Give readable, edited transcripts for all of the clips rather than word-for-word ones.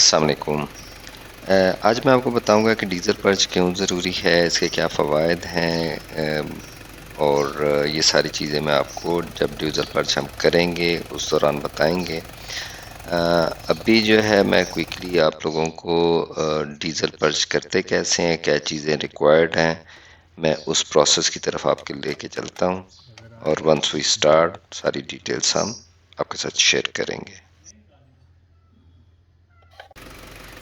अस्सलाम वालेकुम। आज मैं आपको बताऊंगा कि डीज़ल पर्च क्यों ज़रूरी है, इसके क्या फ़वाइद हैं, और ये सारी चीज़ें मैं आपको जब डीज़ल पर्च हम करेंगे उस दौरान बताएंगे। अभी जो है मैं क्विकली आप लोगों को डीज़ल पर्च करते कैसे हैं, क्या चीज़ें रिक्वायर्ड हैं, मैं उस प्रोसेस की तरफ आपके लेके चलता हूँ और वंस वी स्टार्ट सारी डिटेल्स हम आपके साथ शेयर करेंगे।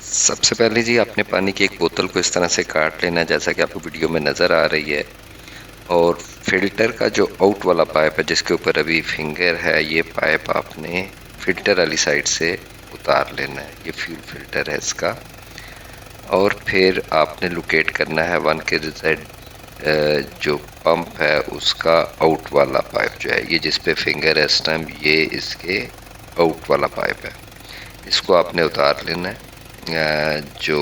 सबसे पहले जी आपने पानी की एक बोतल को इस तरह से काट लेना जैसा कि आपको वीडियो में नज़र आ रही है, और फिल्टर का जो आउट वाला पाइप है जिसके ऊपर अभी फिंगर है, ये पाइप आपने फिल्टर वाली साइड से उतार लेना है। ये फ्यूल फिल्टर है इसका। और फिर आपने लोकेट करना है 1 kz जो पंप है उसका आउट वाला पाइप जो है, ये जिस पे फिंगर है इस टाइम, ये इसके आउट वाला पाइप है। इसको आपने उतार लेना है जो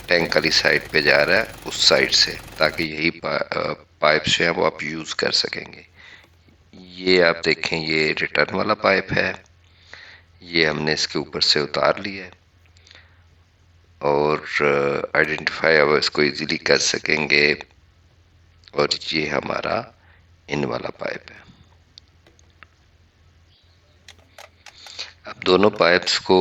टैंक वाली साइड पे जा रहा है उस साइड से, ताकि यही पाइप जो है वो आप यूज़ कर सकेंगे। ये आप देखें, ये रिटर्न वाला पाइप है, ये हमने इसके ऊपर से उतार लिया है और आइडेंटिफाई अब इसको इजीली कर सकेंगे। और ये हमारा इन वाला पाइप है। अब दोनों पाइप्स को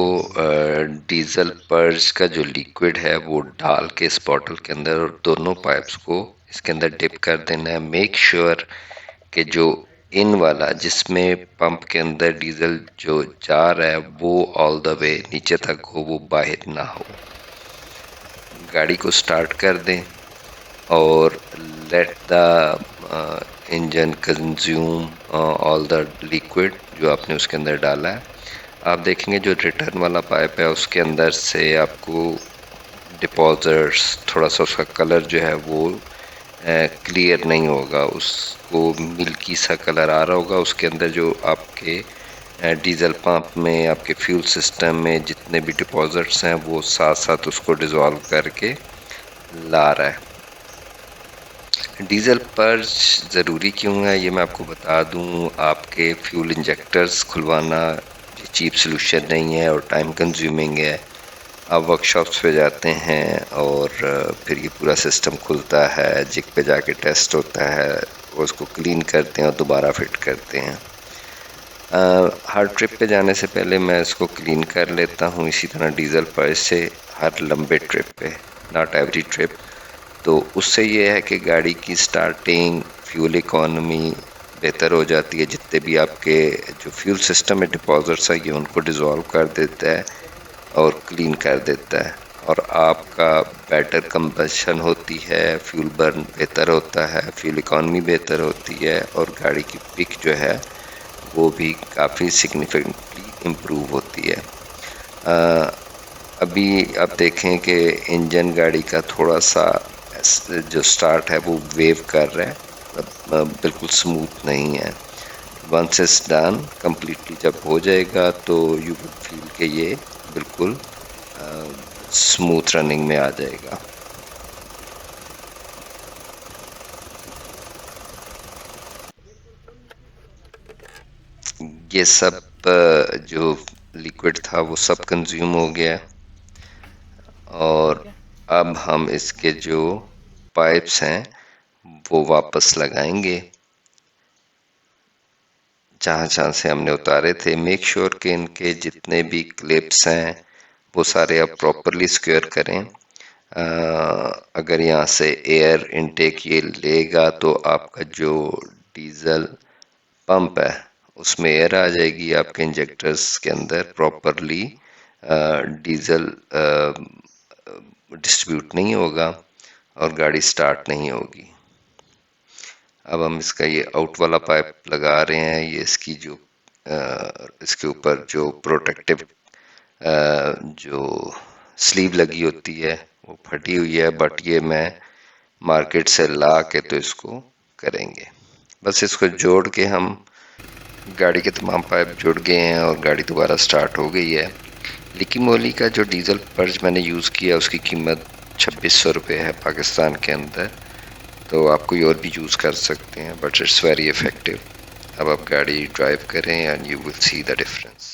डीजल पर्च का जो लिक्विड है वो डाल के इस बॉटल के अंदर, और दोनों पाइप्स को इसके अंदर डिप कर देना है। मेक श्योर कि जो इन वाला जिसमें पंप के अंदर डीजल जो जा रहा है वो ऑल द वे नीचे तक हो, वो बाहर ना हो। गाड़ी को स्टार्ट कर दें और let the engine consume all the liquid जो आपने उसके अंदर डाला है। आप देखेंगे जो रिटर्न वाला पाइप है उसके अंदर से आपको डिपॉजिट्स, थोड़ा सा उसका कलर जो है वो क्लियर नहीं होगा, उसको मिल्की सा कलर आ रहा होगा। उसके अंदर जो आपके डीजल पंप में, आपके फ्यूल सिस्टम में जितने भी डिपॉजिट्स हैं वो साथ साथ उसको डिज़ोल्व करके ला रहा है। डीजल पर्च ज़रूरी क्यों है ये मैं आपको बता दूं। आपके फ्यूल इंजेक्टर्स खुलवाना चीप सोल्यूशन नहीं है और टाइम कंज्यूमिंग है। आप वर्कशॉप्स पे जाते हैं और फिर ये पूरा सिस्टम खुलता है, जिग पे जाके टेस्ट होता है, वो उसको क्लीन करते हैं और दोबारा फिट करते हैं। हर ट्रिप पे जाने से पहले मैं इसको क्लीन कर लेता हूँ। इसी तरह डीजल पर्च से हर लंबे ट्रिप पे, नॉट एवरी ट्रिप। तो उससे ये है कि गाड़ी की स्टार्टिंग, फ्यूल इकोनॉमी बेहतर हो जाती है। जितने भी आपके जो फ्यूल सिस्टम में डिपॉजिट्स है ये उनको डिज़ोल्व कर देता है और क्लीन कर देता है, और आपका बेटर कंबशन होती है, फ्यूल बर्न बेहतर होता है, फ्यूल इकोनॉमी बेहतर होती है, और गाड़ी की पिक जो है वो भी काफ़ी सिग्निफिकेंटली इम्प्रूव होती है। अभी आप देखें कि इंजन गाड़ी का थोड़ा सा जो स्टार्ट है वो वेव कर रहा है, बिल्कुल स्मूथ नहीं है। वंस इट्स डन कम्प्लीटली जब हो जाएगा तो यू विल फील कि ये बिल्कुल स्मूथ रनिंग में आ जाएगा। ये सब जो लिक्विड था वो सब कंज्यूम हो गया, और अब हम इसके जो पाइप्स हैं वो वापस लगाएंगे जहाँ जहाँ से हमने उतारे थे। मेक श्योर कि इनके जितने भी क्लिप्स हैं वो सारे आप प्रॉपरली सिक्योर करें। अगर यहाँ से एयर इनटेक ये लेगा तो आपका जो डीजल पंप है उसमें एयर आ जाएगी, आपके इंजेक्टर्स के अंदर प्रॉपरली डीजल डिस्ट्रीब्यूट नहीं होगा और गाड़ी स्टार्ट नहीं होगी। अब हम इसका ये आउट वाला पाइप लगा रहे हैं। ये इसकी जो इसके ऊपर जो प्रोटेक्टिव जो स्लीव लगी होती है वो फटी हुई है, बट ये मैं मार्केट से ला के तो इसको करेंगे। बस इसको जोड़ के हम, गाड़ी के तमाम पाइप जुड़ गए हैं और गाड़ी दोबारा स्टार्ट हो गई है। लिकी मोली का जो डीजल पर्च मैंने यूज़ किया उसकी कीमत 2600 रुपये है पाकिस्तान के अंदर। तो आप कोई और भी यूज़ कर सकते हैं, बट इट्स वेरी इफ़ेक्टिव। अब आप गाड़ी ड्राइव करें and you will see the difference.